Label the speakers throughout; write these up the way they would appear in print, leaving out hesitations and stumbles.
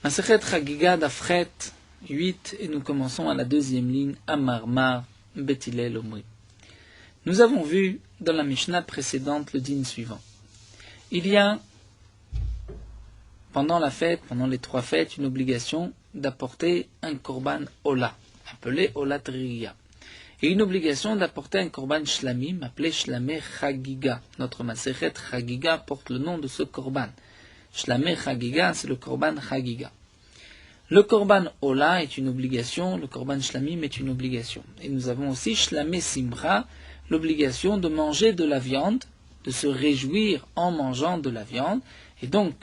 Speaker 1: Masechet Chagiga Dafchet 8, et nous commençons à la deuxième ligne, Amarmar Bet Hillel Omri. Nous avons vu dans la Mishnah précédente le din suivant. Il y a, pendant la fête, pendant les 3 fêtes, une obligation d'apporter un korban Ola, appelé Olat Riya, et une obligation d'apporter un korban Shlamim, appelé Shlameh Chagiga. Notre Masechet Chagiga porte le nom de ce korban. Shlameh Chagiga, c'est le korban Chagiga. Le korban Ola est une obligation, le korban Shlamim est une obligation. Et nous avons aussi Shlameh Simcha, l'obligation de manger de la viande, de se réjouir en mangeant de la viande. Et donc,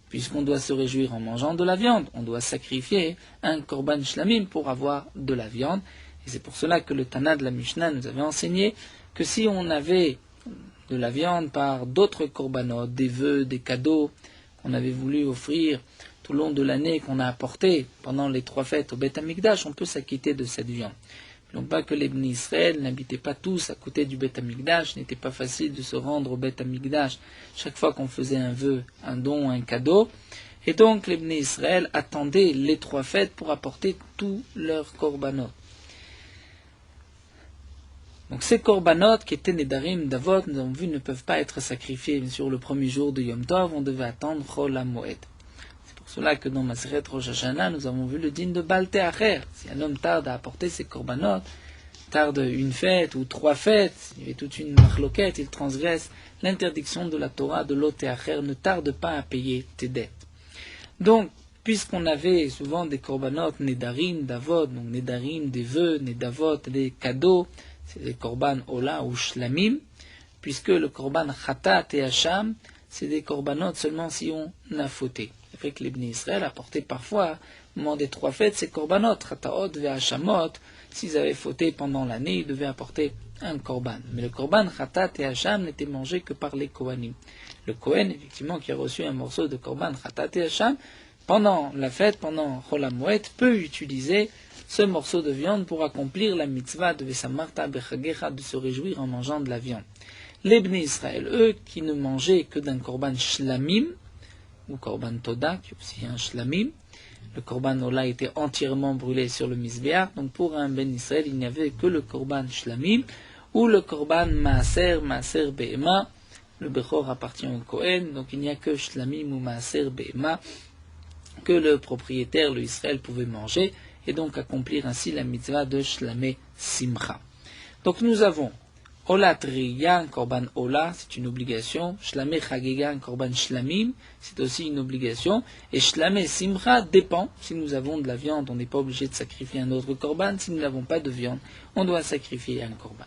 Speaker 1: puisqu'on doit se réjouir en mangeant de la viande, on doit sacrifier un korban Shlamim pour avoir de la viande. Et c'est pour cela que le Tana de la Mishnah nous avait enseigné que si on avait de la viande par d'autres korbanot, des vœux, des cadeaux qu'on avait voulu offrir tout le long de l'année, qu'on a apporté pendant les 3 fêtes au Beth Amikdash, on peut s'acquitter de cette viande. Non pas que les Bnei Israël n'habitaient pas tous à côté du Beth Amikdash, n'était pas facile de se rendre au Beth Amikdash chaque fois qu'on faisait un vœu, un don, un cadeau. Et donc les Bnei Israël attendaient les 3 fêtes pour apporter tous leurs korbanot. Donc ces korbanot qui étaient Nedarim d'Avot, nous avons vu, ne peuvent pas être sacrifiés sur le premier jour de Yom Tov, on devait attendre Chol HaMoed. C'est pour cela que dans Masechet Rosh Hashanah, nous avons vu le din de Baal Te'acher. Si un homme tarde à apporter ses korbanot, tarde une fête ou 3 fêtes, il y avait toute une marloquette, il transgresse l'interdiction de la Torah de l'Ot Te'acher, ne tarde pas à payer tes dettes. Donc, puisqu'on avait souvent des korbanot Nedarim d'Avot, donc Nedarim des vœux, Nedavot des cadeaux, c'est des korban Ola ou Shlamim, puisque le korban Khatat et Hacham, c'est des korbanot seulement si on a fauté. C'est vrai que les Bnei Israël apportaient parfois, au moment des 3 fêtes, ces korbanot, Khataot et Hachamot. S'ils avaient fauté pendant l'année, ils devaient apporter un korban. Mais le korban Khatat et Hacham n'était mangé que par les Kohanim. Le Kohen, effectivement, qui a reçu un morceau de korban Khatat et Hacham, pendant la fête, pendant Chol HaMoed, peut utiliser ce morceau de viande pour accomplir la mitzvah de Vesamarta Bechagecha, de se réjouir en mangeant de la viande. Les Bnei Israël, eux, qui ne mangeaient que d'un korban Shlamim, ou korban Toda, qui est aussi un Shlamim, le korban Ola était entièrement brûlé sur le Mizbeach, donc pour un Ben Israël, il n'y avait que le korban Shlamim, ou le korban Maaser Be'ema, le Bechor appartient au Kohen, donc il n'y a que Shlamim ou Maaser Be'ema que le propriétaire, le Israël, pouvait manger, et donc accomplir ainsi la mitzvah de Shlameh Simcha. Donc nous avons Olat Riya, un korban Ola, c'est une obligation. Shlameh Chagiga, un korban Shlamim, c'est aussi une obligation. Et Shlameh Simcha dépend. Si nous avons de la viande, on n'est pas obligé de sacrifier un autre korban. Si nous n'avons pas de viande, on doit sacrifier un korban.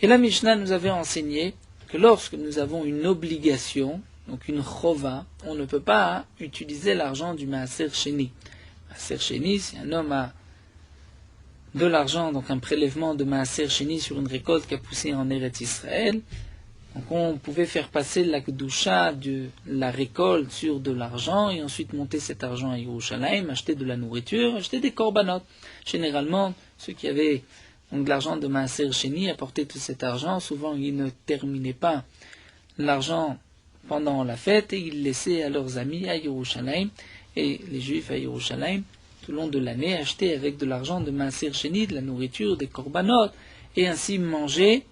Speaker 1: Et la Mishnah nous avait enseigné que lorsque nous avons une obligation, donc une chova, on ne peut pas utiliser l'argent du Maaser Sheni. Maaser Sheni, si un homme a de l'argent, donc un prélèvement de Maaser Sheni sur une récolte qui a poussé en Eretz Israël, donc on pouvait faire passer la Kedusha de la récolte sur de l'argent et ensuite monter cet argent à Yerushalayim, acheter de la nourriture, acheter des korbanot. Généralement, ceux qui avaient donc de l'argent de Maaser Sheni apportaient tout cet argent, souvent ils ne terminaient pas l'argent pendant la fête et ils laissaient à leurs amis à Yerushalayim, et les Juifs à Yerushalayim tout le long de l'année achetaient avec de l'argent de Maaser Sheni, de la nourriture, des korbanot, et ainsi manger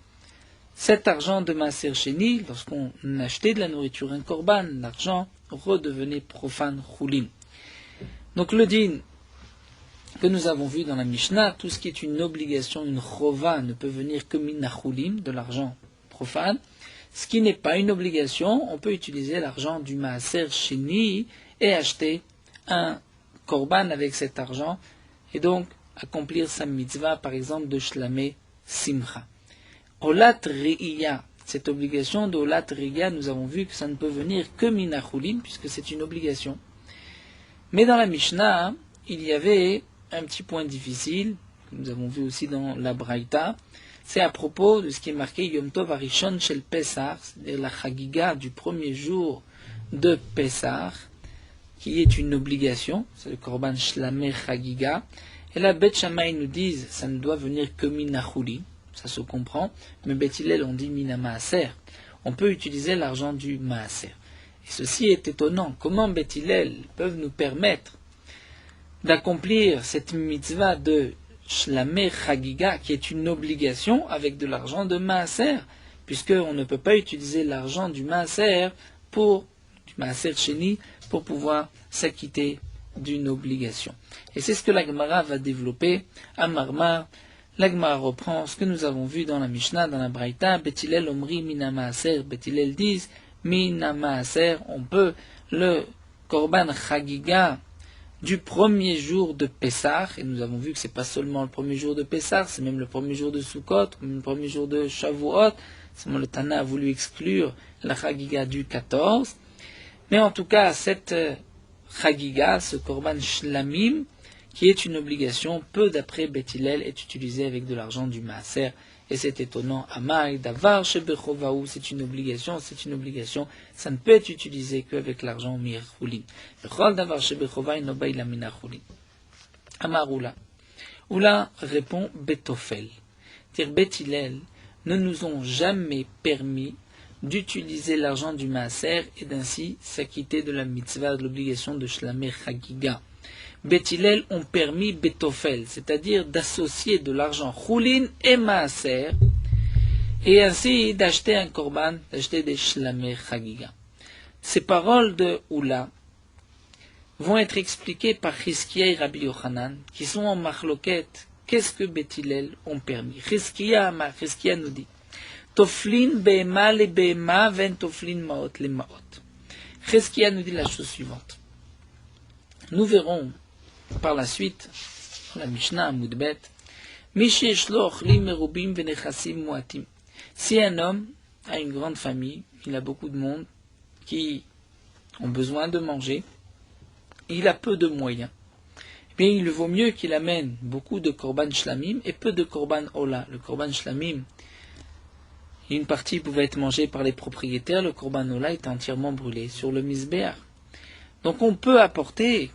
Speaker 1: cet argent de Maaser Sheni. Lorsqu'on achetait de la nourriture, un korban, l'argent redevenait profane chulin. Donc le din que nous avons vu dans la Mishnah, tout ce qui est une obligation, une chova, ne peut venir que min chulin, de l'argent profane. Ce qui n'est pas une obligation, on peut utiliser l'argent du Maaser Sheni et acheter un korban avec cet argent, et donc accomplir sa mitzvah, par exemple, de Shlameh Simcha. Olat Riya, cette obligation de Olat Riya, nous avons vu que ça ne peut venir que min chulin, puisque c'est une obligation. Mais dans la Mishnah, il y avait un petit point difficile, que nous avons vu aussi dans la Braïta, c'est à propos de ce qui est marqué Yom Tov Arishon Shel Pesach, c'est-à-dire la Chagiga du premier jour de Pesach, qui est une obligation, c'est le korban Shlameh Chagiga. Et là, Bet Shammai nous disent, ça ne doit venir que min chulin, ça se comprend, mais Bet Hillel on dit min maaser. On peut utiliser l'argent du maaser. Et ceci est étonnant. Comment Beth Hillel peuvent nous permettre d'accomplir cette mitzvah de Shlameh Chagiga, qui est une obligation avec de l'argent de Maaser, puisqu'on ne peut pas utiliser l'argent du Maaser du Maaser Sheni, pour pouvoir s'acquitter d'une obligation. Et c'est ce que la Gemara va développer à Marmar. La Gemara reprend ce que nous avons vu dans la Mishnah, dans la Braïta, Beth Hillel Omri Mina Maaser, Beth Hillel disent Mina Maaser, on peut le Korban Chagiga du premier jour de Pessah, et nous avons vu que c'est pas seulement le premier jour de Pessah, c'est même le premier jour de Sukkot, même le premier jour de Shavuot, seulement le Tana a voulu exclure la Chagiga du 14, mais en tout cas, cette Chagiga, ce Korban Shlamim, qui est une obligation, peu d'après Beth Hillel, est utilisé avec de l'argent du Maaser. Et c'est étonnant, Amai, Davar, Shebechovaou, c'est une obligation, ça ne peut être utilisé qu'avec l'argent Mir Chulin. Chol Davar Shebechova Inobai Lamina Chulin. Amar Oula. Oula répond Betofel. Dire Beth Hillel ne nous ont jamais permis d'utiliser l'argent du Maaser et d'ainsi s'acquitter de la mitzvah, de l'obligation de Shlameh Chagiga. Beth Hillel ont permis Betofel, c'est-à-dire d'associer de l'argent Chulin et Maaser, et ainsi d'acheter un korban, d'acheter des Shlameh Chagiga. Ces paroles de Oula vont être expliquées par Chizkiya et Rabbi Yochanan, qui sont en machloket. Qu'est-ce que Beth Hillel ont permis? Chizkiya nous dit Toflin Behema le Behema ven Toflin Maot le Maot. Chizkiya nous dit la chose suivante. Nous verrons par la suite, dans la Mishnah Moudbet, si un homme a une grande famille, il a beaucoup de monde qui ont besoin de manger, il a peu de moyens, eh bien il vaut mieux qu'il amène beaucoup de korban shlamim et peu de korban ola. Le korban shlamim, une partie pouvait être mangée par les propriétaires, le korban ola était entièrement brûlé sur le misbéach. Donc on peut apporter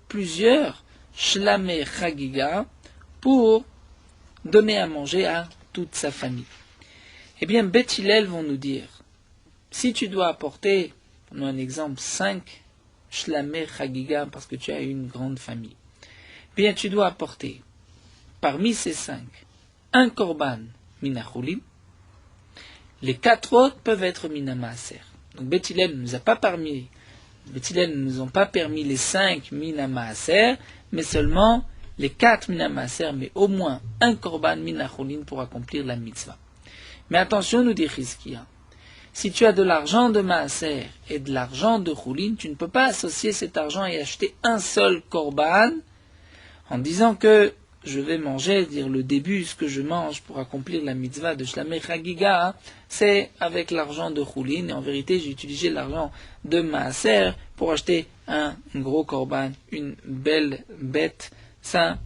Speaker 1: plusieurs shlameh chagiga pour donner à manger à toute sa famille. Eh bien, Beth Hillel vont nous dire, si tu dois apporter, prenons un exemple, 5 shlameh chagiga parce que tu as une grande famille, eh bien, tu dois apporter, parmi ces 5, un korban mina chulim, les 4 autres peuvent être mina maaser. Donc Beth Hillel ne nous a pas permis Beth Hillel ne nous ont pas permis les 5 mina maaser, mais seulement les 4 mina maaser, mais au moins un korban mina chulin pour accomplir la mitzvah. Mais attention, nous dit Chizkiya, si tu as de l'argent de maaser et de l'argent de chulin, tu ne peux pas associer cet argent et acheter un seul korban en disant que je vais manger, dire le début, ce que je mange pour accomplir la mitzvah de Shlameh Chagiga, c'est avec l'argent de Chulin, et en vérité j'ai utilisé l'argent de Maaser pour acheter un gros korban, une belle bête. Ça,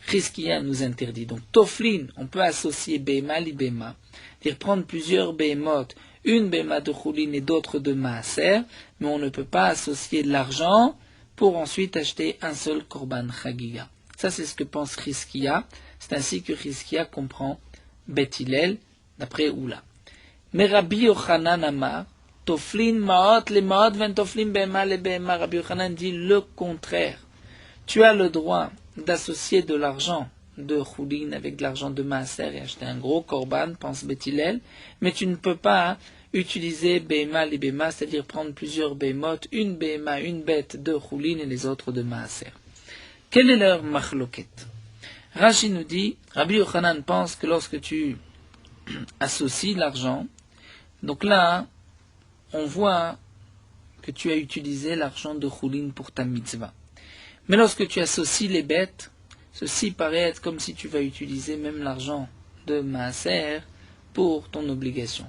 Speaker 1: Chizkiya nous interdit. Donc Toflin, on peut associer Behema li Behema, dire prendre plusieurs Behemot, une Behema de Chulin et d'autres de Maaser, mais on ne peut pas associer l'argent pour ensuite acheter un seul korban Chagiga. Ça, c'est ce que pense Chizkiya. C'est ainsi que Chizkiya comprend Beth Hillel, d'après Oula. Mais Rabbi Yochanan Amar, Toflin Maot le Maot ven Toflin Behema le Behema. Rabbi Yochanan dit le contraire. Tu as le droit d'associer de l'argent de Chulin avec de l'argent de Maaser et acheter un gros korban, pense Beth Hillel, mais tu ne peux pas utiliser Behema le Behema, c'est-à-dire prendre plusieurs Behemot, une Behema, une bête de Chulin et les autres de Maaser. Quelle est leur machloket? Rashi nous dit, Rabbi Yochanan pense que lorsque tu associes l'argent, donc là, on voit que tu as utilisé l'argent de Chulin pour ta mitzvah. Mais lorsque tu associes les bêtes, ceci paraît être comme si tu vas utiliser même l'argent de Maaser pour ton obligation.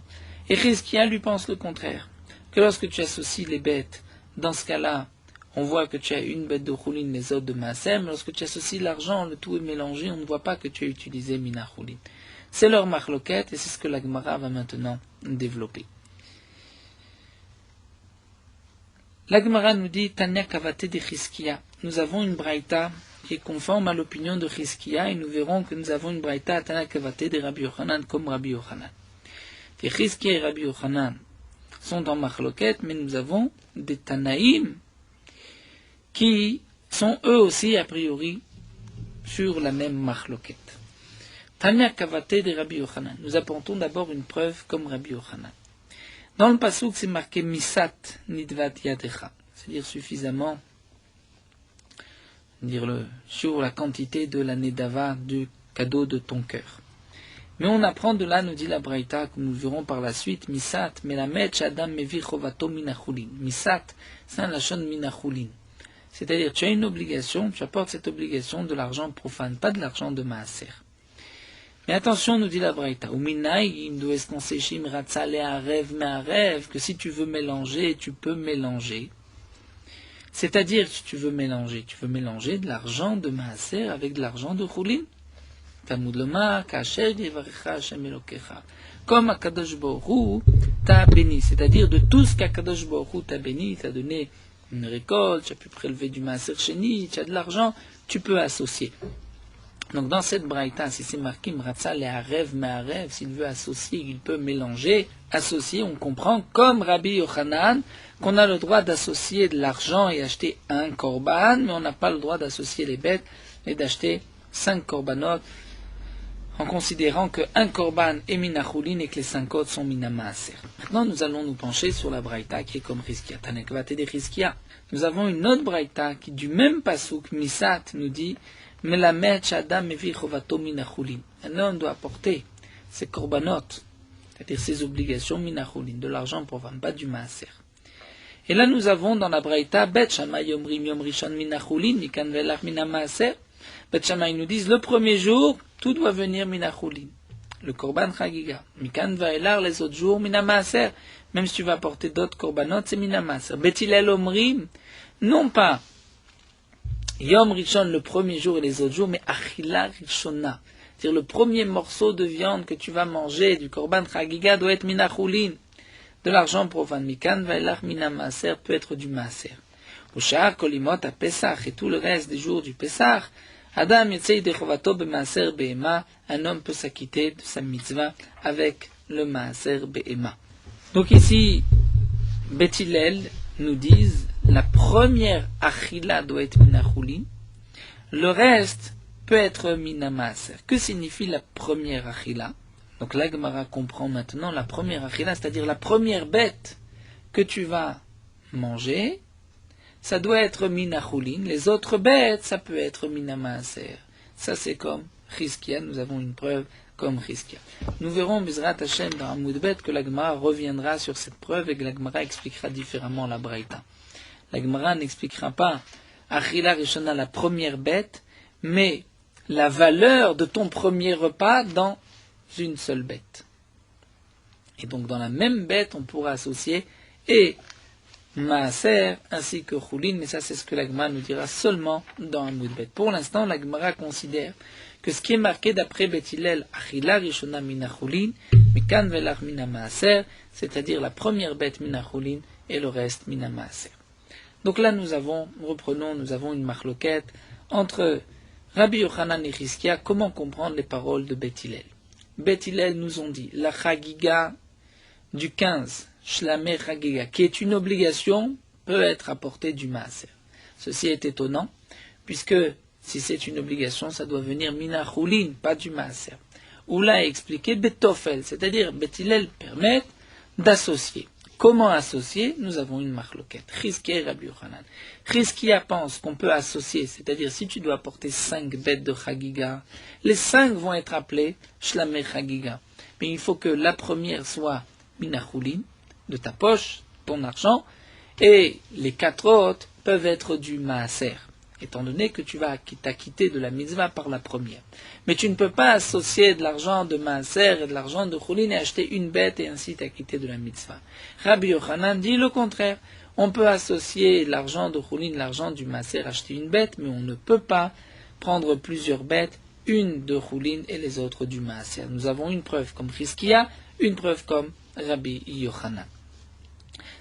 Speaker 1: Et Chizkiya lui pense le contraire, que lorsque tu associes les bêtes, dans ce cas-là, on voit que tu as une bête de Chulin, les autres de Maaser, mais lorsque tu associes l'argent, le tout est mélangé, on ne voit pas que tu as utilisé Mina Chulin. C'est leur machloket, et c'est ce que la Gemara va maintenant développer. La Gemara nous dit, Tanya Kavate de Chizkiya. Nous avons une braïta qui est conforme à l'opinion de Chizkiya, et nous verrons que nous avons une braïta à Tanya Kavate de Rabbi Yochanan, comme Rabbi Yochanan. Et Chizkiya et Rabbi Yochanan sont en Machloket, mais nous avons des Tanaïm qui sont eux aussi a priori sur la même Machloket. Tanya Kavate de Rabbi Yochanan. Nous apportons d'abord une preuve comme Rabbi Yochanan. Dans le pasuk, c'est marqué Misat Nidvat Yadecha, c'est-à-dire suffisamment, sur la quantité de la Nedava, du cadeau de ton cœur. Mais on apprend de là, nous dit la Braïta, que nous verrons par la suite, Misat, Melamet Shadam Mevi Chovato Minachulin. Misat, c'est un lachon Minachulin. C'est-à-dire, tu as une obligation, tu apportes cette obligation de l'argent profane, pas de l'argent de Maaser. Mais attention, nous dit la Braïta, que si tu veux mélanger, tu peux mélanger. C'est-à-dire, si tu veux mélanger de l'argent de Maaser avec de l'argent de Chulin. Comme Akadosh Baruch Hu t'a béni, c'est-à-dire de tout ce qu'Akadosh Baruch Hu t'a béni, t'a donné une récolte, tu as pu prélever du Maaser Sheni, tu as de l'argent, tu peux associer. Donc dans cette braïta, si c'est marqué Mratza le Harev Me'arev, s'il veut associer, il peut mélanger. Associer, on comprend, comme Rabbi Yochanan, qu'on a le droit d'associer de l'argent et acheter un korban, mais on n'a pas le droit d'associer les bêtes et d'acheter 5 korbanot, en considérant qu'un korban est minachulin et que les 5 autres sont minamaaser. Maintenant, nous allons nous pencher sur la braïta qui est comme Rizkia. Tanekvate de Rizkia. Nous avons une autre braïta qui, du même pasuk, Misat, nous dit un homme doit apporter ses korbanot, c'est-à-dire ses obligations minachulin, de l'argent profane, pas du maaser. Et là nous avons dans la braïta Bet Shammai Yomrim Yom Rishon minachulin, mikan velach mina maaser. Bet Shammai nous disent le premier jour tout doit venir minachulin, le korban chagiga. Mikan velar les autres jours mina maaser. Même si tu vas apporter d'autres korbanot, c'est mina maaser. Bet Hillel Omrim, non pas Yom Rishon, le premier jour et les autres jours, mais Achila Rishona. C'est-à-dire le premier morceau de viande que tu vas manger du Korban Chagiga doit être Minachulin. De l'argent profane. Mikan Vailach Mina Maaser peut être du Maaser. Ushar Kolimot à Pesach et tout le reste des jours du Pesach. Adam Yetzei de Chovato be Maaser Behema. Un homme peut s'acquitter de sa mitzvah avec le Maaser Behema. Donc ici, Beth Hillel nous disent la première achila doit être minachulin, le reste peut être minamaser. Que signifie la première achila? Donc la Gemara comprend maintenant la première achila, c'est-à-dire la première bête que tu vas manger, ça doit être minachulin. Les autres bêtes, ça peut être minamaser. Ça c'est comme Rizkia, nous avons une preuve comme Rizkia. Nous verrons Bizrat Hashem dans Amoudbet que la Gemara reviendra sur cette preuve et que la Gemara expliquera différemment la Braïta. La Gemara n'expliquera pas Achila Rishona, la première bête, mais la valeur de ton premier repas dans une seule bête. Et donc dans la même bête, on pourra associer et Maaser ainsi que Chulin, mais ça c'est ce que la Gemara nous dira seulement dans Amoudbet. Pour l'instant, la Gemara considère que ce qui est marqué d'après Beth Hillel, Achila Rishona mina Chulin, Mikan velach mina Maaser, c'est-à-dire la première bête mina Chulin et le reste mina Maaser. Donc là, nous avons une machloket entre Rabbi Yochanan et Rizkia. Comment comprendre les paroles de Beth Hillel? Beth Hillel nous ont dit, la chagiga du 15, Shlameh chagiga, qui est une obligation, peut être apportée du maaser. Ceci est étonnant, puisque si c'est une obligation, ça doit venir mina chulin, pas du maaser. Oula a expliqué betofel, c'est-à-dire Beth Hillel permet d'associer. Comment associer? Nous avons une machloket. Rizkia et Rabbi Yochanan. Rizkia pense qu'on peut associer, c'est-à-dire si tu dois apporter 5 bêtes de chagiga, les 5 vont être appelées shlameh chagiga. Mais il faut que la première soit minachulin, de ta poche, ton argent, et les 4 autres peuvent être du maaser, étant donné que tu vas t'acquitter de la mitzvah par la première. Mais tu ne peux pas associer de l'argent de maaser et de l'argent de chulin et acheter une bête et ainsi t'acquitter de la mitzvah. Rabbi Yochanan dit le contraire. On peut associer l'argent de chulin, l'argent du maaser, acheter une bête, mais on ne peut pas prendre plusieurs bêtes, une de chulin et les autres du maaser. Nous avons une preuve comme Rizkia, une preuve comme Rabbi Yochanan.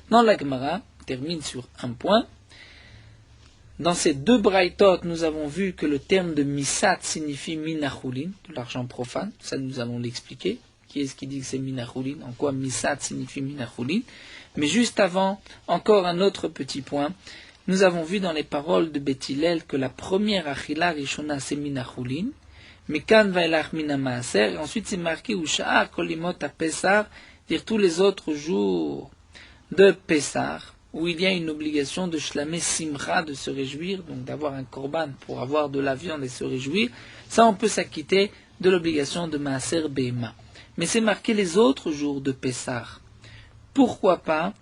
Speaker 1: Dans la Gemara, termine sur un point. Dans ces deux braïtot, nous avons vu que le terme de misat signifie minachulin, de l'argent profane. Ça, nous allons l'expliquer. Qui est-ce qui dit que c'est minachulin? En quoi misat signifie minachulin? Mais juste avant, encore un autre petit point. Nous avons vu dans les paroles de Beth Hillel que la première Achila Rishona c'est Mina Chulin, mais Kan Vailach Mina Maaser, et ensuite c'est marqué Usha'a Kolimot à Pessar, dire tous les autres jours de Pessar, où il y a une obligation de Shlamé Simcha, de se réjouir, donc d'avoir un korban pour avoir de la viande et se réjouir, ça on peut s'acquitter de l'obligation de Maaser Behema. Mais c'est marqué les autres jours de Pessar. Pourquoi pas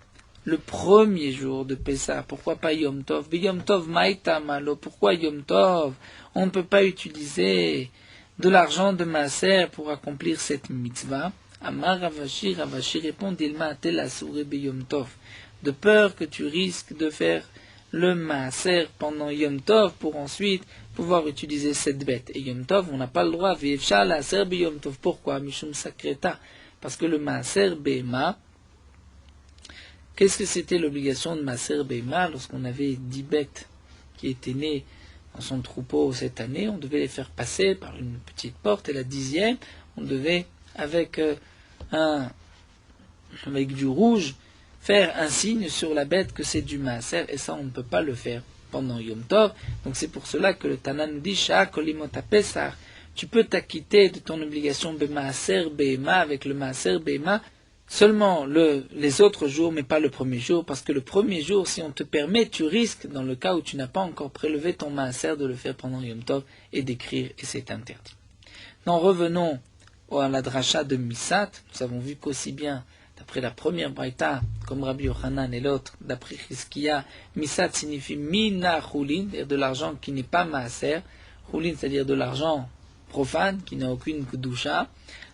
Speaker 1: le premier jour de Pessah? Pourquoi pas Yom Tov? Yom Tov Maïta Malo. Pourquoi Yom Tov? On ne peut pas utiliser de l'argent de Maaser pour accomplir cette mitzvah. Amar Ravashi répond Dilma Atel Asure be Yom Tov. De peur que tu risques de faire le Maaser pendant Yom Tov pour ensuite pouvoir utiliser cette bête. Et Yom Tov, on n'a pas le droit. V'yefshar la'aser be Yom Tov. Pourquoi? Mishum Sakreta. Parce que le Maaser Behema, qu'est-ce que c'était l'obligation de Maaser Behema lorsqu'on avait 10 bêtes qui étaient nées dans son troupeau cette année? On devait les faire passer par une petite porte et la 10e, on devait avec du rouge faire un signe sur la bête que c'est du Maaser, et ça on ne peut pas le faire pendant Yom Tov. Donc c'est pour cela que le Tana nous dit Sha'a kolimot Pesach, tu peux t'acquitter de ton obligation de Maaser Behema avec le Maaser Behema seulement les autres jours, mais pas le premier jour, parce que le premier jour, si on te permet, tu risques, dans le cas où tu n'as pas encore prélevé ton maaser, de le faire pendant Yom Tov et d'écrire, et c'est interdit. Donc revenons à la dracha de Misat. Nous avons vu qu'aussi bien, d'après la première braïta, comme Rabbi Yochanan et l'autre, d'après Chizkiya, Misat signifie Mina Chulin, c'est-à-dire de l'argent qui n'est pas maaser, Chulin, c'est-à-dire de l'argent profane, qui n'a aucune kedusha.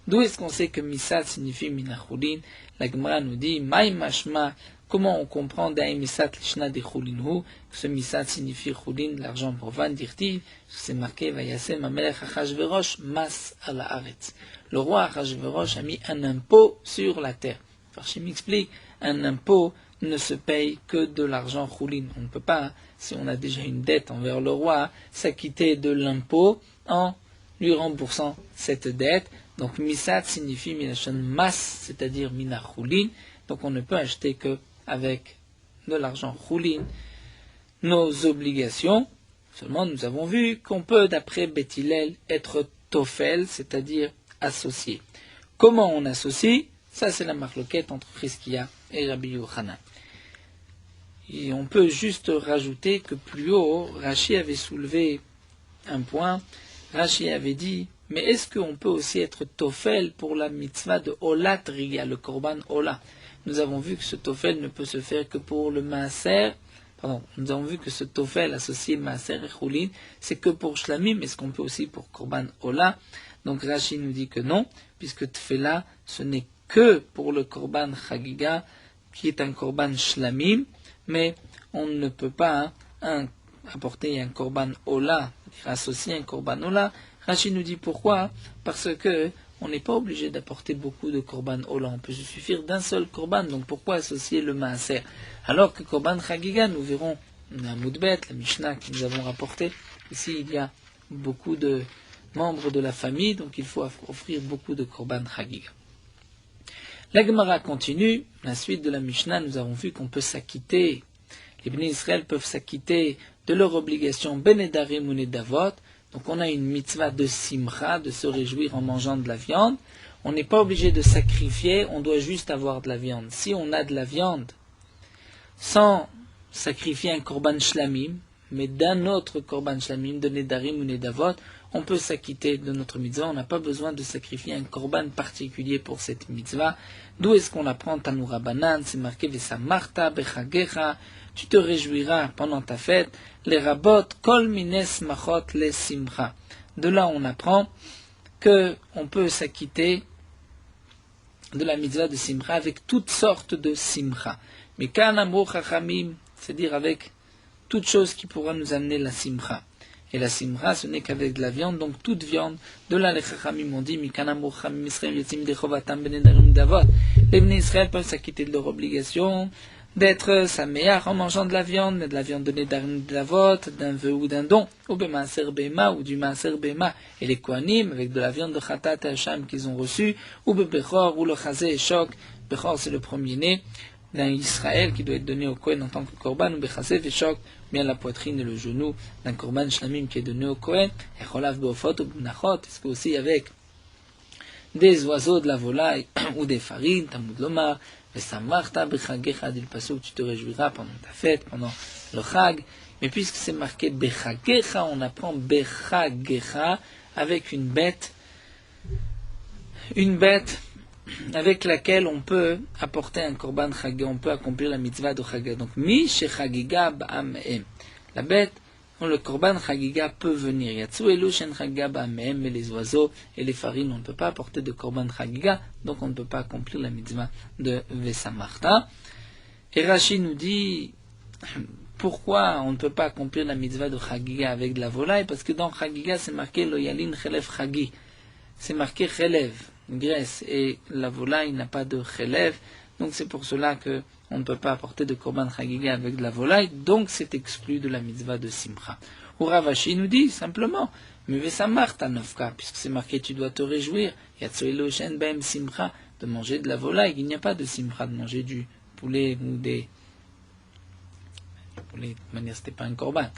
Speaker 1: D'où est-ce qu'on sait que Misat signifie Mina Chulin? La Gemara nous dit Maï Mashma, comment on comprend Daï Misat Lishna de Chulinhu, que ce Misat signifie Chulin, l'argent profane, dire-t-il, c'est marqué Vayasem Amelech Achashverosh Mas ala Aretz. Le roi Achashverosh a mis un impôt sur la terre. Farshim m'explique, un impôt ne se paye que de l'argent Chulin. On ne peut pas, si on a déjà une dette envers le roi, s'acquitter de l'impôt en lui remboursant cette dette. Donc Misat signifie Minashon Mas, c'est-à-dire Mina Chulin. Donc on ne peut acheter que avec de l'argent Chulin nos obligations. Seulement nous avons vu qu'on peut, d'après Beth Hillel, être Tofel, c'est-à-dire associé. Comment on associe? Ça c'est la marloquette entre Chizkiya et Rabbi Yochanan. Et on peut juste rajouter que plus haut, Rashi avait soulevé un point. Rashi avait dit, mais est-ce qu'on peut aussi être Tofel pour la mitzvah de Olat Riya, le Korban Ola? Nous avons vu que ce Tofel ne peut se faire que pour le Maaser. Nous avons vu que ce Tofel associé Maaser et Chulin, c'est que pour Shlamim. Est-ce qu'on peut aussi pour Korban Ola? Donc Rashi nous dit que non, puisque Tfela, ce n'est que pour le Korban Chagiga, qui est un Korban Shlamim, mais on ne peut pas apporter un Korban Ola, associer un Korban Ola. Rashi nous dit pourquoi? Parce que on n'est pas obligé d'apporter beaucoup de Korban Ola, on peut se suffire d'un seul Korban, donc pourquoi associer le Maaser? Alors que Korban Chagiga, nous verrons la Moudbet, la Mishnah que nous avons rapporté, ici il y a beaucoup de membres de la famille, donc il faut offrir beaucoup de Korban Chagiga. La Gemara continue, la suite de la Mishnah, nous avons vu qu'on peut s'acquitter, les Bnei Israël peuvent s'acquitter de leur obligation Benedarim ou Nedavot. Donc on a une mitzvah de simcha, de se réjouir en mangeant de la viande. On n'est pas obligé de sacrifier, on doit juste avoir de la viande. Si on a de la viande, sans sacrifier un korban shlamim, mais d'un autre korban shlamim, de nedarim ou nedavot, on peut s'acquitter de notre mitzvah. On n'a pas besoin de sacrifier un korban particulier pour cette mitzvah. D'où est-ce qu'on apprend Tanura Banan? C'est marqué Vesamarta bechagecha. Tu te réjouiras pendant ta fête, les rabot, kol mines machot les simcha. De là, on apprend que on peut s'acquitter de la mitzvah de simcha avec toutes sortes de simcha. Mais kan amru chachamim, c'est-à-dire avec toute chose qui pourra nous amener la simcha. Et la simcha, ce n'est qu'avec de la viande, donc toute viande. De là, les chachamim ont dit, mikan amru chachamim Israël yotzim dechovatam benedarim davot. Les Bnei Israël peuvent s'acquitter de leur obligation d'être saméach en mangeant de la viande, mais de la viande de nedarim davot, d'un vœu ou d'un don, ou be maaser behema, ou du maaser behema, et les kohanim, avec de la viande de chatat et hacham qu'ils ont reçu, ou be bechor, ou le chazé et choc. Bechor, c'est le premier-né, d'un Israël qui doit être donné au Kohen en tant que korban, ou bechasef et choc, bien la poitrine et le genou d'un korban shlamim qui est donné au Kohen, et cholav beofot ou bnachot, est-ce que aussi avec des oiseaux, de la volaille ou des farines, Talmud lomar, vesamarta bechagecha, dit le pasuk, tu te réjouiras pendant ta fête, pendant le chag, mais puisque c'est marqué bechagecha, on apprend bechagecha avec une bête avec laquelle on peut apporter un korban chagiga, on peut accomplir la mitzvah de chagiga. Donc, mi shechagiga ba'amehem. La bête, dont le korban chagiga peut venir. Yatsu elu shen chagiga ba'amehem, mais les oiseaux et les farines, on ne peut pas apporter de korban chagiga, donc on ne peut pas accomplir la mitzvah de vesamarta. Et Rashi nous dit, pourquoi on ne peut pas accomplir la mitzvah de chagiga avec de la volaille? Parce que dans chagiga, c'est marqué lo yalin chelev chagi. C'est marqué chelev, graisse, et la volaille n'a pas de chelev, donc c'est pour cela que on ne peut pas apporter de korban chagiga avec de la volaille, donc c'est exclu de la mitzvah de simcha. Ou Rav Ashi nous dit simplement, Mevesamarta nofka, puisque c'est marqué tu dois te réjouir, Yatsoelo shen behem simcha, de manger de la volaille, il n'y a pas de simcha, de manger du poulet ou des poulet, de toute manière c'était pas un korban,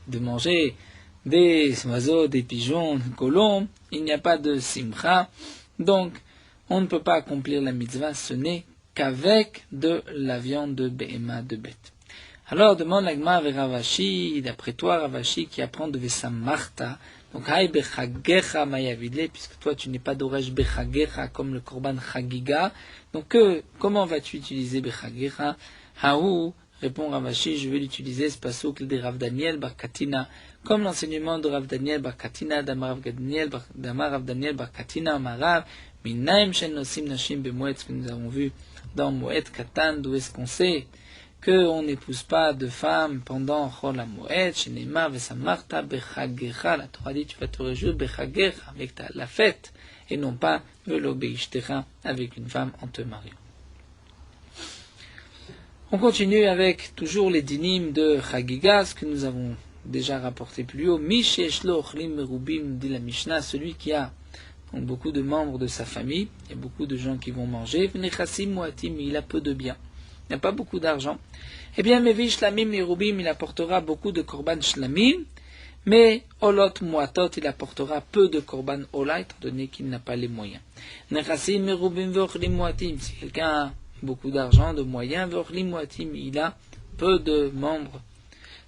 Speaker 1: de manger des oiseaux, des pigeons, des colombes, il n'y a pas de simcha, donc on ne peut pas accomplir la mitzvah, ce n'est qu'avec de la viande de béhéma, de bête. Alors demande l'agma avec Rav Ashi, d'après toi Rav Ashi qui apprend de Vesamarta, donc hay bechagecha mayavidle, puisque toi tu n'es pas d'oresh bechagecha comme le korban chagiga, donc comment vas-tu utiliser bechagecha? Haou, répond Rav Ashi, je vais l'utiliser, ce pasuk de Rav Daniel bar Katina, comme l'enseignement de Rav Daniel bar Katina, d'Amar Rav Daniel bar Katina, Amarav, Minaim shen nosim nashim bemoed, ce que nous avons vu dans Moed Katan, d'où est-ce qu'on sait qu'on n'épouse pas de femme pendant Chol HaMoed, Shenema Vesamarta Bechagecha, la Torah dit tu vas te réjouir Bechagecha, avec la fête, et non pas Velo Beishtecha, avec une femme en te mariant. On continue avec toujours les dinim de Chagiga, ce que nous avons déjà rapporté plus haut. Misheshlo Ochlim Merubim, dit la Mishnah, celui qui a donc beaucoup de membres de sa famille, il y a beaucoup de gens qui vont manger, Vnechassim Moatim, il a peu de biens, il n'a pas beaucoup d'argent. Eh bien, Mevi Shlamim Merubim, il apportera beaucoup de korban Shlamim, mais Olot Moatot, il apportera peu de korban Ola, étant donné qu'il n'a pas les moyens. Nechassim Merubim Veochlim Moatim, si quelqu'un a beaucoup d'argent, de moyens, Veochlim Moatim, il a peu de membres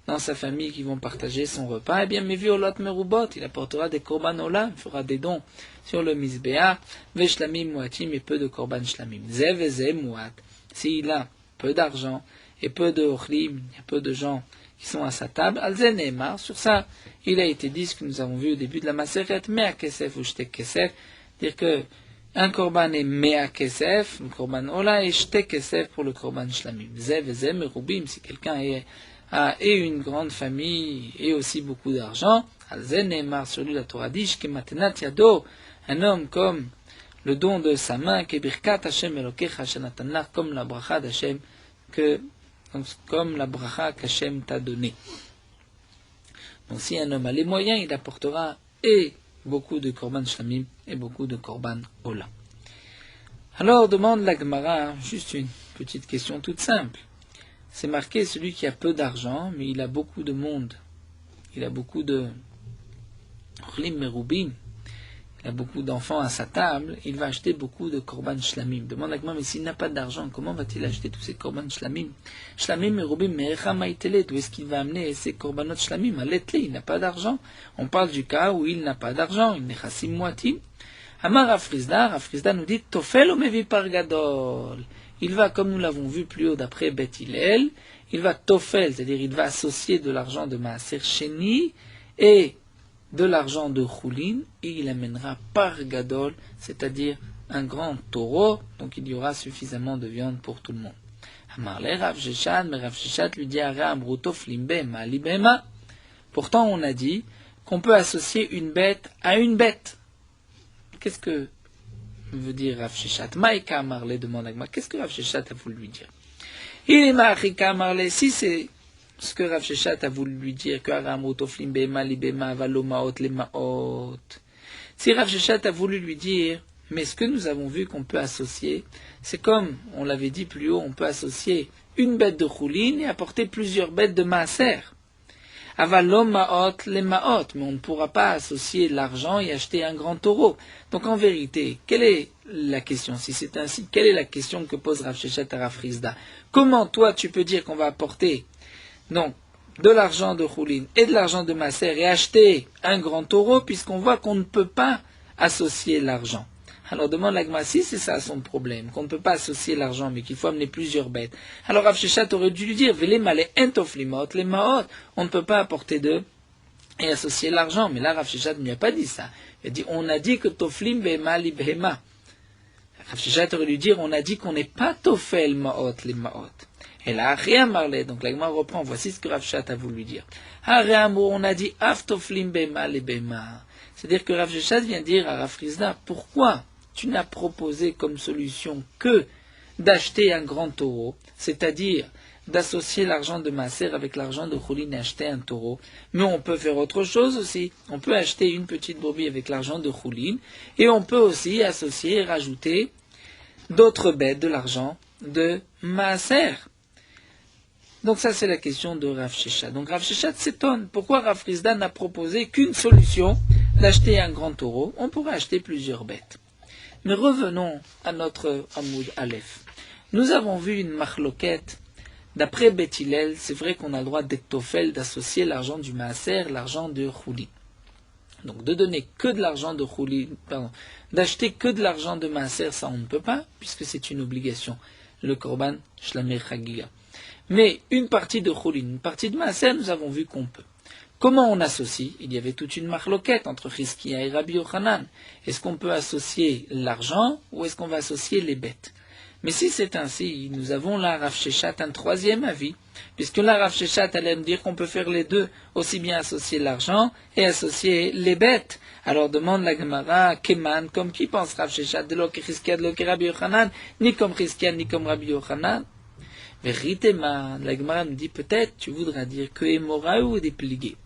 Speaker 1: dans sa famille qui vont partager son repas, eh bien, Mevi Olot Merubot, il apportera des korban Ola, il fera des dons sur le Mizbeah, Veshlamim Moatim, et peu de korban Shlamim. Zev et Zev Moat, s'il a peu d'argent et peu de Ochlim, il y a peu de gens qui sont à sa table, Alzen Neymar, sur ça, il a été dit ce que nous avons vu au début de la Maseret, Mea Kesef ou Shte Kesef, dire que un korban est Mea Kesef, le korban Ola, et Shte Kesef pour le korban Shlamim. Zev et Zev Merubim, si quelqu'un a et une grande famille et aussi beaucoup d'argent, Alzen Neymar, sur lui la Torah dit, Shke Matenat Yado, un homme comme le don de sa main, Kebirkat Hashem Elokecha Shenatanach, comme la bracha d'Hashem, comme la bracha qu'Hashem t'a donnée. Donc si un homme a les moyens, il apportera et beaucoup de korban shlamim et beaucoup de korban ola. Alors demande la Gemara, juste une petite question toute simple. C'est marqué celui qui a peu d'argent, mais il a beaucoup de monde. Il a beaucoup de chlim merubim. Il a beaucoup d'enfants à sa table, il va acheter beaucoup de korban shlamim. Demande à Gemara, mais s'il n'a pas d'argent, comment va-t-il acheter tous ces korban shlamim? Shlamim merubim merecha maitelet, où est-ce qu'il va amener ces korbanot shlamim? À l'etle, il n'a pas d'argent. On parle du cas où il n'a pas d'argent, il n'est chassim moatim. Amar Afrizda nous dit, tofel ou mevi par gadol. Il va, comme nous l'avons vu plus haut d'après Beth Hillel, il va tofel, c'est-à-dire il va associer de l'argent de Maaser Sheni et de l'argent de Choulin, et il amènera par gadol, c'est-à-dire un grand taureau, donc il y aura suffisamment de viande pour tout le monde. Amarle Rav Sheshat, mais Rav Sheshat lui dit, pourtant on a dit qu'on peut associer une bête à une bête. Qu'est-ce que veut dire Rav Sheshat? Maïka Amarle demande à Gma, qu'est-ce que Rav Sheshat a voulu lui dire? Il est Maïka Amarle, si c'est ce que Rav Sheshat a voulu lui dire, que Aramrutoflim Bema Libema Valomaot Lemaot. Si Rav Sheshat a voulu lui dire Mais ce que nous avons vu qu'on peut associer, c'est comme, on l'avait dit plus haut, on peut associer une bête de choulin et apporter plusieurs bêtes de maaser. Avalom maot les maot, mais on ne pourra pas associer l'argent et acheter un grand taureau. Donc en vérité, quelle est la question? Si c'est ainsi, quelle est la question que pose Rav Sheshet à Rav Frisda? Comment toi tu peux dire qu'on va apporter donc de l'argent de choulin et de l'argent de maaser et acheter un grand taureau, puisqu'on voit qu'on ne peut pas associer l'argent? Alors demande l'Agma si c'est ça son problème, qu'on ne peut pas associer l'argent, mais qu'il faut amener plusieurs bêtes. Alors Rav Sheshet aurait dû lui dire, Vele male entoflimot, les maot, on ne peut pas apporter deux et associer l'argent. Mais là Rav Sheshet ne lui a pas dit ça. Il a dit, on a dit que toflim behema li behema. Rav Sheshet aurait dû dire, on a dit qu'on n'est pas tofel maot, les maot. Et là, rien marlé, donc l'Agma reprend, voici ce que Rav Sheshet a voulu dire. On a dit, af toflim behema li behema. C'est-à-dire que Rav Sheshet vient dire à Rav Frisda, pourquoi tu n'as proposé comme solution que d'acheter un grand taureau, c'est-à-dire d'associer l'argent de maaser avec l'argent de choulin et acheter un taureau. Mais on peut faire autre chose aussi. On peut acheter une petite brebis avec l'argent de choulin et on peut aussi associer et rajouter d'autres bêtes de l'argent de maaser. Donc ça c'est la question de Rav Sheshet. Donc Rav Sheshet s'étonne. Pourquoi Rav Frisda n'a proposé qu'une solution, d'acheter un grand taureau? On pourrait acheter plusieurs bêtes. Mais revenons à notre Hamoud Aleph. Nous avons vu une marloquette. D'après Beth Hillel, c'est vrai qu'on a le droit d'Ektofel d'associer l'argent du maaser, l'argent de choulin. Donc de donner que de l'argent de choulin, d'acheter que de l'argent de maaser, ça on ne peut pas, puisque c'est une obligation. Le korban shlamei chagiga. Mais une partie de choulin, une partie de maaser, nous avons vu qu'on peut. Comment on associe? Il y avait toute une marloquette entre Chizkia et Rabbi Yochanan. Est-ce qu'on peut associer l'argent ou est-ce qu'on va associer les bêtes? Mais si c'est ainsi, nous avons là Rav Sheshet un troisième avis, puisque là Rav Sheshet allait me dire qu'on peut faire les deux, aussi bien associer l'argent et associer les bêtes. Alors demande la Gemara, Keman, comme qui pense Rav Sheshet, de l'ok Chizkia, de l'ok Rabbi Yochanan, ni comme Chizkia, ni comme Rabbi Yochanan? Veritema, la Gemara nous dit peut-être tu voudras dire que Emora ou déplié.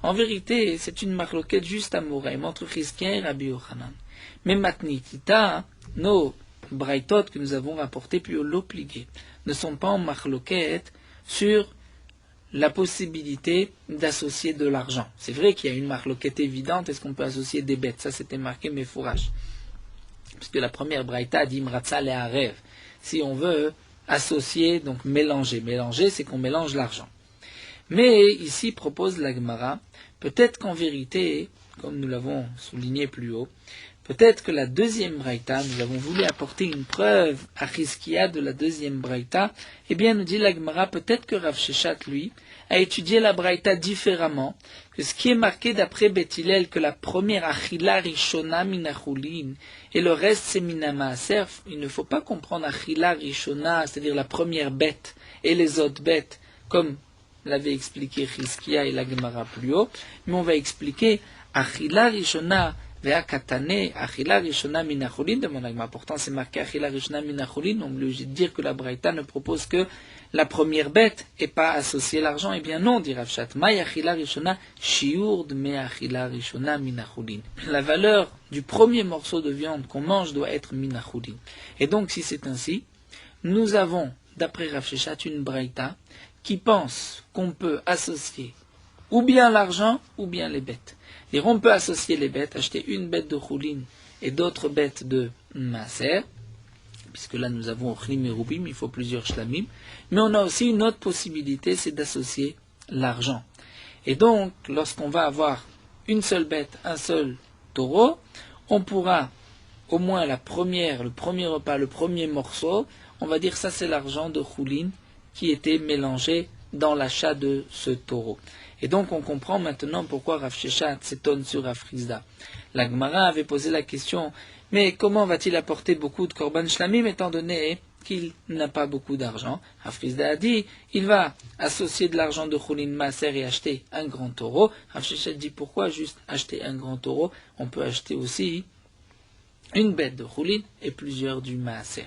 Speaker 1: En vérité, c'est une marloquette juste à Moraïm entre Chizkia et Rabbi Yochanan. Mais Matnitita, nos braïtot que nous avons rapportés puis l'opligué, ne sont pas en marloquette sur la possibilité d'associer de l'argent. C'est vrai qu'il y a une marloquette évidente, est-ce qu'on peut associer des bêtes? Ça c'était marqué mes fourrages. Puisque la première braïta dit Mratza le Harev. Si on veut associer, donc mélanger. Mélanger, c'est qu'on mélange l'argent. Mais ici propose la Gemara, peut-être qu'en vérité, comme nous l'avons souligné plus haut, peut-être que la deuxième braïta, nous avons voulu apporter une preuve à Chizkia de la deuxième braïta, eh bien nous dit la Gemara, peut-être que Rav Sheshet, lui, a étudié la braïta différemment, que ce qui est marqué d'après Beth Hillel, que la première Achila Rishona Minachulin, et le reste c'est Minamaaser, il ne faut pas comprendre Achila Rishona, c'est-à-dire la première bête, et les autres bêtes, comme l'avait expliqué Chizkia et la Gemara plus haut, mais on va expliquer Achila Rishona, Ve'akatane, Achila Rishona Minachulin, demande la Gemara. Pourtant c'est marqué Achila Rishona Minachulin, on lui dit de dire que la braïta ne propose que la première bête et pas associer l'argent. Eh bien non, dit Rav Sheshet. Maï Achila Rishona Shiur de Me Achila Rishona Minachulin. La valeur du premier morceau de viande qu'on mange doit être Minachulin. Et donc si c'est ainsi, nous avons, d'après Rav Sheshet, une braïta qui pense qu'on peut associer ou bien l'argent ou bien les bêtes. Et on peut associer les bêtes, acheter une bête de choulin et d'autres bêtes de maaser, puisque là nous avons chlim et roubim, il faut plusieurs shlamim, mais on a aussi une autre possibilité, c'est d'associer l'argent. Et donc, lorsqu'on va avoir une seule bête, un seul taureau, on pourra au moins le premier repas, le premier morceau, on va dire ça c'est l'argent de choulin qui était mélangé dans l'achat de ce taureau. Et donc on comprend maintenant pourquoi Rav Sheshet s'étonne sur Rav Frisda. La Gemara avait posé la question, mais comment va-t-il apporter beaucoup de korban shlamim étant donné qu'il n'a pas beaucoup d'argent? Rav Frisda a dit, il va associer de l'argent de choulin maaser et acheter un grand taureau. Rav Sheshet dit, pourquoi juste acheter un grand taureau? On peut acheter aussi une bête de choulin et plusieurs du maaser.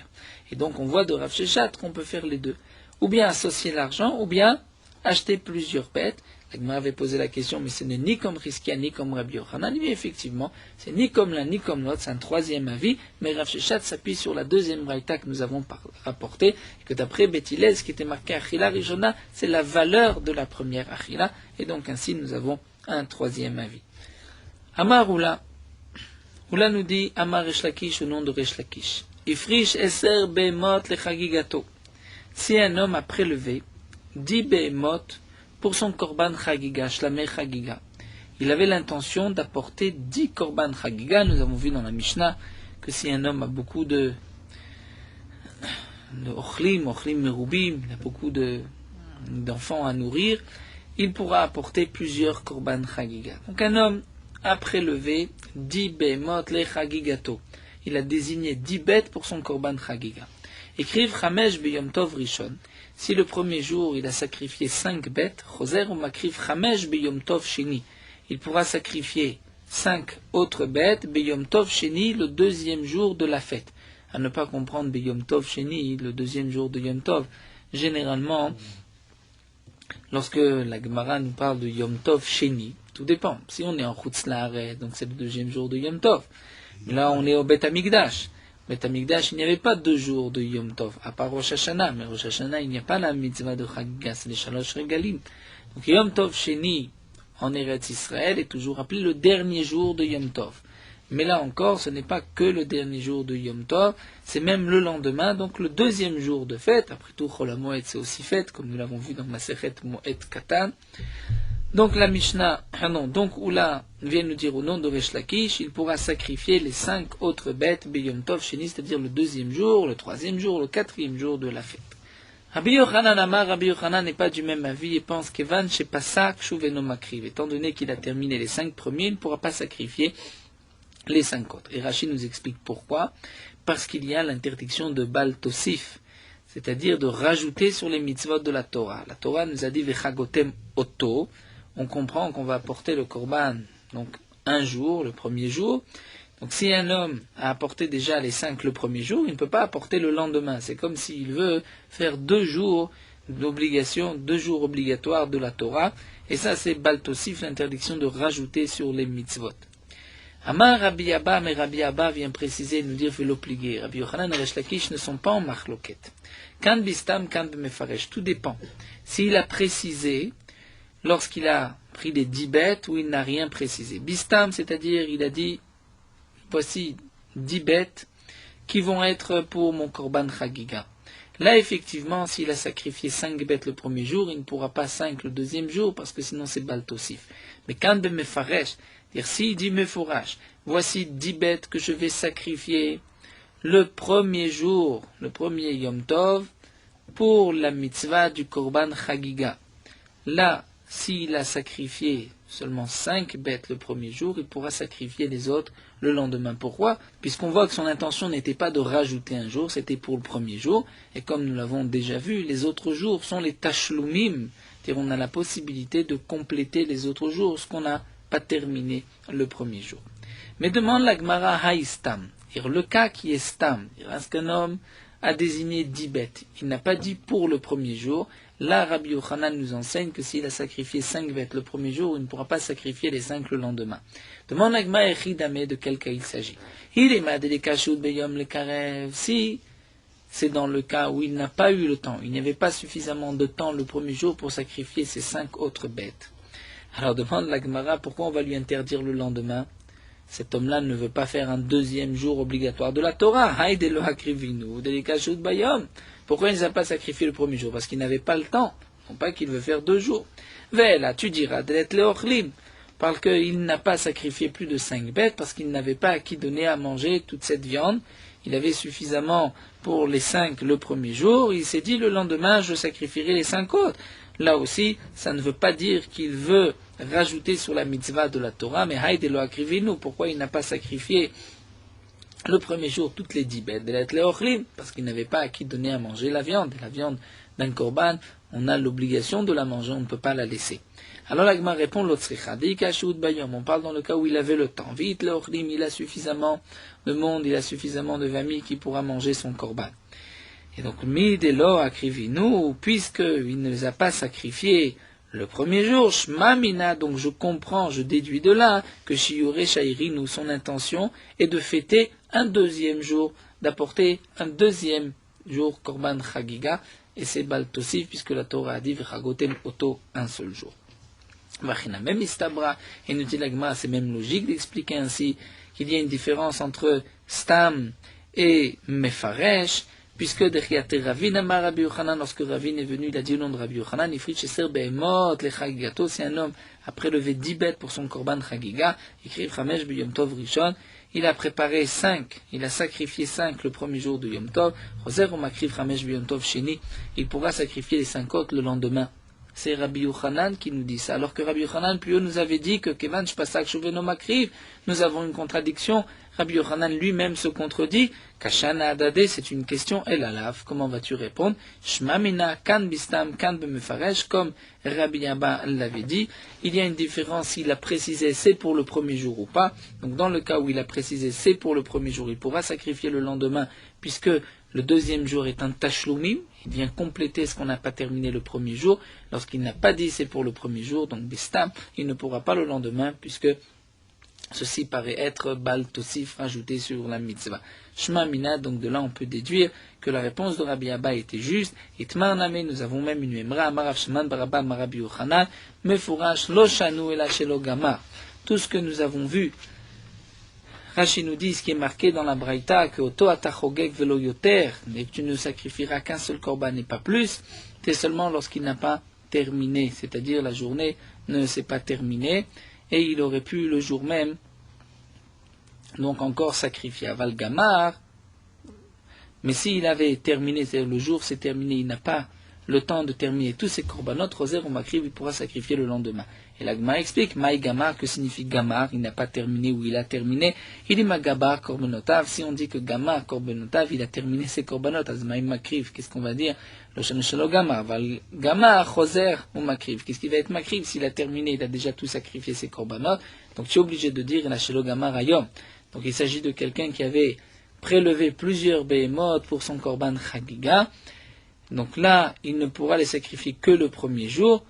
Speaker 1: Et donc on voit de Rav Sheshet qu'on peut faire les deux. Ou bien associer l'argent, ou bien acheter plusieurs bêtes. L'Agmara avait posé la question, mais ce n'est ni comme Riskia, ni comme Rabbi Yochanan. Mais effectivement, c'est ni comme l'un, ni comme l'autre, c'est un troisième avis. Mais Rav Sheshet s'appuie sur la deuxième braïta que nous avons rapportée, et que d'après Beth Hillel, ce qui était marqué Achila Rishona, c'est la valeur de la première Achila. Et donc ainsi, nous avons un troisième avis. Amar Oula. Oula nous dit, Amar Resh Lakish au nom de Resh Lakish. Ifrish eser behemot lechagigato. Si un homme a prélevé 10 behemot pour son korban chagiga, shlameh chagiga, il avait l'intention d'apporter 10 korban chagiga. Nous avons vu dans la Mishnah que si un homme a beaucoup de ochlim merubim, il a beaucoup d'enfants à nourrir, il pourra apporter plusieurs korban chagiga. Donc un homme a prélevé 10 behemot le chagigato. Il a désigné 10 bêtes pour son korban chagiga. Écrive Chamesh beyom tov rishon. Si le premier jour il a sacrifié 5 bêtes, Choser ou makriv Chamesh beyom tov sheni. Il pourra sacrifier 5 autres bêtes beyom tov sheni, le deuxième jour de la fête. À ne pas comprendre beyom tov sheni, le deuxième jour de Yom Tov. Généralement, lorsque la Gemara nous parle de Yom Tov sheni, tout dépend. Si on est en Chutz La'aretz, donc c'est le deuxième jour de Yom Tov. Là, on est au Bet Amikdash. Bet Amikdash, il n'y avait pas 2 jours de Yom Tov, à part Rosh Hashanah. Mais Rosh Hashanah, il n'y a pas la mitzvah de Chagiga, c'est les Shalosh Regalim. Donc Yom Tov Sheni, en Eretz Israël, est toujours appelé le dernier jour de Yom Tov. Mais là encore, ce n'est pas que le dernier jour de Yom Tov, c'est même le lendemain, donc le deuxième jour de fête. Après tout, Chol HaMoed, c'est aussi fête, comme nous l'avons vu dans Masechet Moed Katan. Donc la Mishnah, donc Oula vient nous dire au nom de Resh Lakish, il pourra sacrifier les 5 autres bêtes Beyom Tov Sheni, c'est-à-dire le deuxième jour, le troisième jour, le quatrième jour de la fête. Rabbi Yochanan Amar, Rabbi Yochanan n'est pas du même avis et pense qu'Evan chez Pasak Shuveno Makriv. Étant donné qu'il a terminé les 5 premiers, il ne pourra pas sacrifier les 5 autres. Et Rashi nous explique pourquoi. Parce qu'il y a l'interdiction de Bal Tosif, c'est-à-dire de rajouter sur les mitzvot de la Torah. La Torah nous a dit Vechagotem Oto. On comprend qu'on va apporter le korban, donc un jour, le premier jour. Donc si un homme a apporté déjà les 5 le premier jour, il ne peut pas apporter le lendemain. C'est comme s'il veut faire 2 jours d'obligation, 2 jours obligatoires de la Torah. Et ça c'est Baltosif, l'interdiction de rajouter sur les mitzvot. Amar Rabbi Abba, mais Rabbi Abba vient préciser et nous dire velopliger. Rabbi Yochanan et Resh Lakish ne sont pas en machloket. Kan bistam, kan b'mefaresh, tout dépend. S'il a précisé lorsqu'il a pris les 10 bêtes ou il n'a rien précisé. Bistam, c'est-à-dire il a dit, voici 10 bêtes qui vont être pour mon korban chagiga. Là, effectivement, s'il a sacrifié 5 bêtes le premier jour, il ne pourra pas 5 le deuxième jour, parce que sinon c'est baltosif. Mais quand de mefaresh, dire s'il dit mefourash, voici 10 bêtes que je vais sacrifier le premier jour, le premier Yom Tov, pour la mitzvah du korban chagiga. Là, s'il a sacrifié seulement 5 bêtes le premier jour, il pourra sacrifier les autres le lendemain. Pourquoi ? Puisqu'on voit que son intention n'était pas de rajouter un jour, c'était pour le premier jour. Et comme nous l'avons déjà vu, les autres jours sont les tashlumim. C'est-à-dire on a la possibilité de compléter les autres jours, ce qu'on n'a pas terminé le premier jour. Mais demande la Gemara haïstam. Le cas qui est stam, est-ce qu'un homme a désigné 10 bêtes, il n'a pas dit pour le premier jour. Là, Rabbi Yochanan nous enseigne que s'il a sacrifié 5 bêtes le premier jour, il ne pourra pas sacrifier les 5 le lendemain. Demande à Gma Echidame de quel cas il s'agit. Il est madé kashut beyom le karev. Si c'est dans le cas où il n'a pas eu le temps, il n'y avait pas suffisamment de temps le premier jour pour sacrifier ces 5 autres bêtes. Alors demande la Gemara pourquoi on va lui interdire le lendemain. Cet homme-là ne veut pas faire un deuxième jour obligatoire de la Torah. Haïd lo hakrivinu de kashut bayom. Pourquoi il ne s'est pas sacrifié le premier jour ? Parce qu'il n'avait pas le temps. Non pas qu'il veut faire 2 jours. Vela, tu diras, d'être le ochlim. Parce qu'il n'a pas sacrifié plus de 5 bêtes, parce qu'il n'avait pas à qui donner à manger toute cette viande. Il avait suffisamment pour les 5 le premier jour. Il s'est dit, le lendemain, je sacrifierai les 5 autres. Là aussi, ça ne veut pas dire qu'il veut rajouter sur la mitzvah de la Torah, mais haïd lo hakrivinu. Pourquoi il n'a pas sacrifié le premier jour toutes les 10 bêtes, parce qu'il n'avait pas à qui donner à manger la viande. Et la viande d'un korban, on a l'obligation de la manger, on ne peut pas la laisser. Alors la Gemara répond, on parle dans le cas où il avait le temps. Vite, il a suffisamment de monde, il a suffisamment de famille qui pourra manger son korban. Et donc, puisqu'il ne les a pas sacrifiés le premier jour, Shma Mina, donc je comprends, je déduis de là que Shiure Shairin, ou son intention est de fêter un deuxième jour, d'apporter un deuxième jour, Korban Chagiga, et c'est Bal Tosif, puisque la Torah a dit V'chagotem Oto, un seul jour. Vachina, même Istabra, et nous dit l'Agma, c'est même logique d'expliquer ainsi qu'il y a une différence entre Stam et Mefaresh, puisque Dechiate Ravin Amar Rabbi Yochanan, lorsque Ravin est venu, il a dit au nom de Rabbi Yochanan, Ifrit Sheser Behemot le Chagigato, si un homme a prélevé 10 bêtes pour son Korban Chagiga, écrit Chamesh B'Yom Tov Rishon, il a préparé 5, il a sacrifié 5 le premier jour de Yom Tov, Roser ou Makriv Chamesh B'Yom Tov Sheni, il pourra sacrifier les 5 autres le lendemain. C'est Rabbi Yochanan qui nous dit ça, alors que Rabbi Yochanan plus haut nous avait dit que Kevan Shpasak Shuveno Makriv, nous avons une contradiction. Rabbi Yochanan lui-même se contredit. Kashana Adade, c'est une question. El Alav, comment vas-tu répondre? Shma Mina, Kan Bistam, Kan Bemefaresh, comme Rabbi Abba l'avait dit. Il y a une différence s'il a précisé c'est pour le premier jour ou pas. Donc dans le cas où il a précisé c'est pour le premier jour, il pourra sacrifier le lendemain, puisque le deuxième jour est un tashlumim, il vient compléter ce qu'on n'a pas terminé le premier jour. Lorsqu'il n'a pas dit c'est pour le premier jour, donc Bistam, il ne pourra pas le lendemain, puisque ceci paraît être Bal Tosif rajouté sur la mitzvah. Shma Mina, donc de là on peut déduire que la réponse de Rabbi Abba était juste. Et Tmar Name, nous avons même une Emra, Amarav Shman Barabba Marabi Yochanan, Mefourash Loshanu et Lachelo Gamar. Tout ce que nous avons vu, Rashi nous dit ce qui est marqué dans la Braïta, que Oto Atachogek Velo Yoter, et que tu ne sacrifieras qu'un seul korban et pas plus, c'est seulement lorsqu'il n'a pas terminé, c'est-à-dire la journée ne s'est pas terminée, et il aurait pu le jour même donc encore sacrifier à Valgamar, mais s'il avait terminé, c'est-à-dire le jour s'est terminé, il n'a pas le temps de terminer tous ses korbanot, Roser ou Makriv, il pourra sacrifier le lendemain. Et la Gemara explique, Maï Gamar, que signifie Gamar, il n'a pas terminé ou il a terminé. Il dit Magabar Korbonotav, si on dit que Gamar Korbonotav, il a terminé ses korbanot, Azmaï Makriv, qu'est-ce qu'on va dire? Le Shanoshalo Gamar, Gamar, Roser ou Makriv, qu'est-ce qui va être Makriv? S'il a terminé, il a déjà tout sacrifié ses korbanot, donc tu es obligé de dire Nashelo Gamar Ayom. Donc il s'agit de quelqu'un qui avait prélevé plusieurs behemoth pour son korban Chagiga. Donc là, il ne pourra les sacrifier que le premier jour,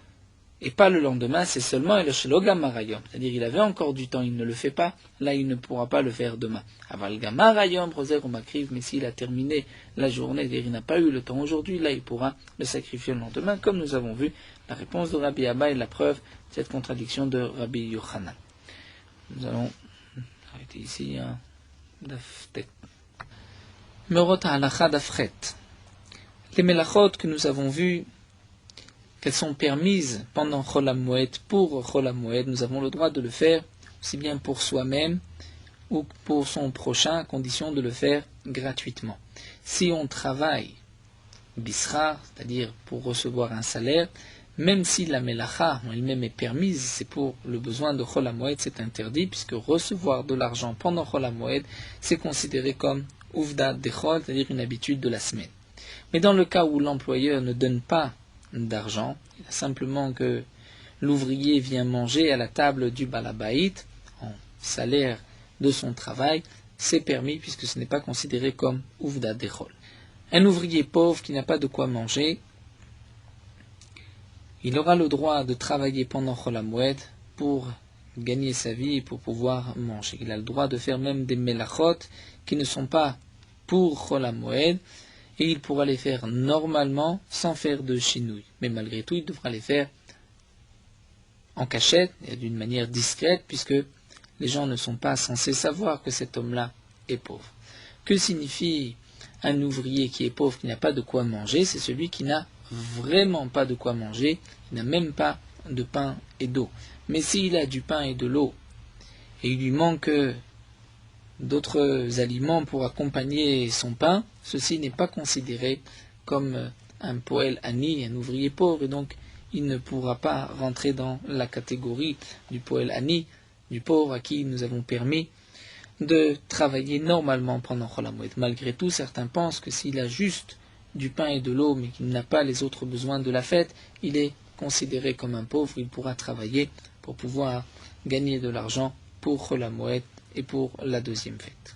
Speaker 1: et pas le lendemain, c'est seulement le Shelo Marayom. C'est-à-dire il avait encore du temps, il ne le fait pas, là il ne pourra pas le faire demain. Aval Gamarayom, Roser ou Makriv, mais s'il a terminé la journée, c'est-à-dire il n'a pas eu le temps aujourd'hui, là il pourra le sacrifier le lendemain, comme nous avons vu la réponse de Rabbi Abba et la preuve de cette contradiction de Rabbi Yochanan. Nous allons arrêter ici, Daftet. Merot halacha dafret. Les melachot que nous avons vues, qu'elles sont permises pendant Chol HaMoed, pour Chol HaMoed, nous avons le droit de le faire aussi bien pour soi-même ou pour son prochain, à condition de le faire gratuitement. Si on travaille bisra, c'est-à-dire pour recevoir un salaire, même si la melacha elle-même est permise, c'est pour le besoin de Chol HaMoed, c'est interdit, puisque recevoir de l'argent pendant Chol HaMoed, c'est considéré comme uvda dechol, c'est-à-dire une habitude de la semaine. Mais dans le cas où l'employeur ne donne pas d'argent, il a simplement que l'ouvrier vient manger à la table du balabait en salaire de son travail, c'est permis puisque ce n'est pas considéré comme uvda dechol. Un ouvrier pauvre qui n'a pas de quoi manger, il aura le droit de travailler pendant Chol HaMoed pour gagner sa vie et pour pouvoir manger. Il a le droit de faire même des melachot qui ne sont pas pour Chol HaMoed, et il pourra les faire normalement sans faire de chinouille. Mais malgré tout, il devra les faire en cachette et d'une manière discrète, puisque les gens ne sont pas censés savoir que cet homme-là est pauvre. Que signifie un ouvrier qui est pauvre, qui n'a pas de quoi manger? C'est celui qui n'a vraiment pas de quoi manger, qui n'a même pas de pain et d'eau. Mais s'il a du pain et de l'eau, et il lui manque d'autres aliments pour accompagner son pain, ceci n'est pas considéré comme un poël ani, un ouvrier pauvre, et donc il ne pourra pas rentrer dans la catégorie du poël ani, du pauvre à qui nous avons permis de travailler normalement pendant Chol HaMoed. Malgré tout, certains pensent que s'il a juste du pain et de l'eau, mais qu'il n'a pas les autres besoins de la fête, il est considéré comme un pauvre, il pourra travailler pour pouvoir gagner de l'argent pour Chol HaMoed et pour la deuxième fête.